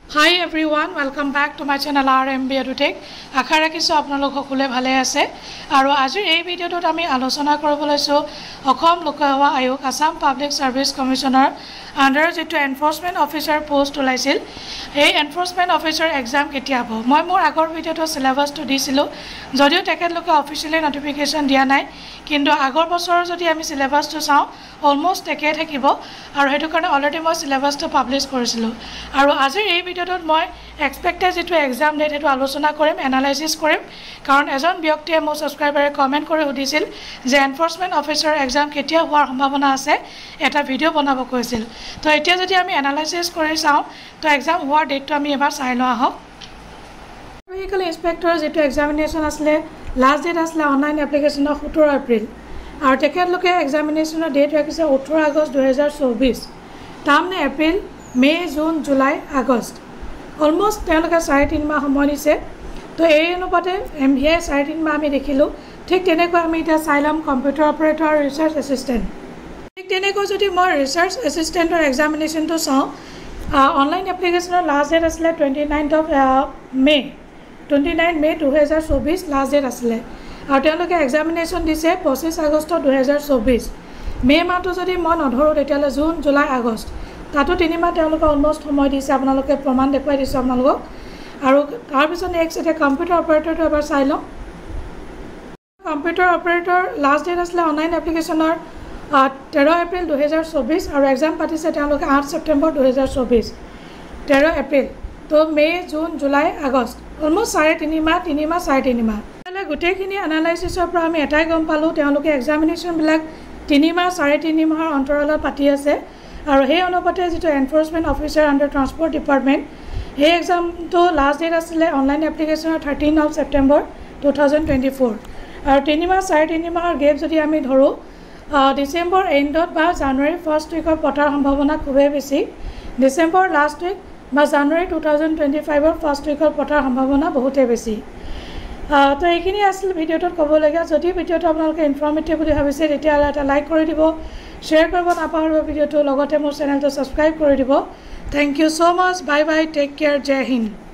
Hi everyone, welcome back to my channel RMB EduTech. আশা ৰাখিছো আপোনালোক সকলোৱে ভালে আছে আৰু আজিৰ এই ভিডিঅ'টোত আমি আলোচনা কৰিব লৈছো অসম লোকসেৱা আয়োগ আসাম পাব্লিক সাৰ্ভিস কমিশনৰ আন্ডাৰ যেটো এনফোৰ্সমেন্ট অফিচাৰ পোষ্ট ওলাইছিল এই এনফোৰ্সমেন্ট অফিচাৰ এক্সাম কেতিয়া হ'ব মই মোৰ আগৰ ভিডিঅ'টো সিলেবাসটো দিছিলো যদিও তেখেতলোকে অফিচিয়ালি নটিফিকেশন দিয়া নাই কিন্তু আগৰ বছৰৰ যদি আমি সিলেবাসটো চাওঁ অলমোস্ট একে থাকিব আৰু হেতু কাৰণে অলৰেডি মই সিলেবাসটো পাবলিশ কৰিছিলো আৰু আজিৰ এই ভিডিঅ'টোত মই এক্সপেক্টেড যেটো এক্সাম ডেট হেতু আলোচনা কৰিম এনালাইসিস কৰিম কাৰণ এজন ব্যক্তিয়ে মোৰ সাবস্ক্ৰাইবাৰে কমেন্ট কৰি সুধিছিল যে এনফোৰ্সমেন্ট অফিচাৰ এক্সাম কেতিয়া হোৱাৰ সম্ভাৱনা আছে এটা ভিডিঅ' বনাব কৈছিল তো এতিয়া যদি আমি এনালাইসিস কৰি চাওঁ তো এক্সাম হোৱাৰ ডেটটো আমি এবাৰ চাই লওঁ আহক ভেহিকল ইন্সপেক্টৰ যেটো এক্সামিনেশন আসলে লাষ্ট ডেট আসলে অনলাইন এপ্লিকেশনৰ 17 এপ্ৰিল আৰু তেখেতলোকে এক্সামিনেশনৰ ডেট ৰাখিছে 18 আগষ্ট 2024 তাৰমানে April May June July August almost তেওঁলোকে 3.5 মাহ সময় দিছে তো এই অনুপাতে এমভিএ 3.5 মাহ আমি দেখিলো ঠিক তেনেকৈ আমি এটা চাইলাম কম্পিউটাৰ অপাৰেটৰ আৰু ৰিসাৰ্চ এসিস্টেন্ট ঠিক তেনেকৈ যদি মই ৰিসাৰ্চ এসিস্টেন্টৰ এক্সামিনেশনটো চাওঁ অনলাইন এপ্লিকেশনৰ লাষ্ট ডেট আসলে 29 মে 2024 লাষ্ট ডেট আসলে আৰু তেওঁলোকে এক্সামিনেশন দিছে 25 আগষ্ট 2024 মে মাহটো যদি মই নধৰো তেতিয়ালে জুন জুলাই আগষ্ট তাতো 3 মাহ তেওঁলোকে অলমোস্ট সময় দিছে আপোনালোকে প্ৰমাণ দেখুৱাই দিছে আপোনালোকক আৰু তাৰ পিছত নেক্সট এটা কম্পিউটাৰ অপাৰেটৰটো এবাৰ চাই লওঁ কম্পিউটাৰ অপাৰেটৰ লাষ্ট ডেট আসলে অনলাইন এপ্লিকেশনৰ 13 এপ্ৰিল 2024 আৰু এক্সাম পাতিছে তেওঁলোকে 8 ছেপ্টেম্বৰ 2024 13 এপ্ৰিল তো May June July August almost 3.5 মাহ 3 মাহ 3.5 মাহ তাহলে গোটেইখিনি এনালাইসিসৰ পৰা আমি এটাই গম পালো তেওঁলোকে এক্সামিনেশন বিলাক 3 মাহ 3.5 মাহৰ অন্তৰালত পাতি আছে আৰু সেই অনুপাতে যেটো enforcement officer under transport department এই এক্সামটো লাষ্ট ডেট আসলে অনলাইন এপ্লিকেশনৰ 13 অফ ছেপ্টেম্বৰ 2024 আৰু 3 মাহ 3.5 মাহৰ গেপ যদি আমি ধৰো ডিসেম্বৰ এন্ডত বা জানুৱাৰী ফাৰ্ষ্ট উইকৰ পটাৰ সম্ভাৱনা খুবেই বেছি ডিসেম্বৰ লাষ্ট উইক বা জানুৱাৰী 2025ৰ ফাৰ্ষ্ট উইকৰ পটাৰ সম্ভাৱনা বহুতে বেছি তো এইখিনি আছিল ভিডিঅ'টোত ক'বলগীয়া যদি ভিডিঅ'টো আপোনালোকে ইনফৰ্মেটিভ বুলি ভাবিছে তেতিয়াহ'লে এটা লাইক কৰি দিব শ্বেয়াৰ কৰিব নাপাহৰিব ভিডিঅ'টো লগতে মোৰ চেনেলটো সাবস্ক্ৰাইব কৰি দিব thank you so much bye bye take care জয় হিন্দ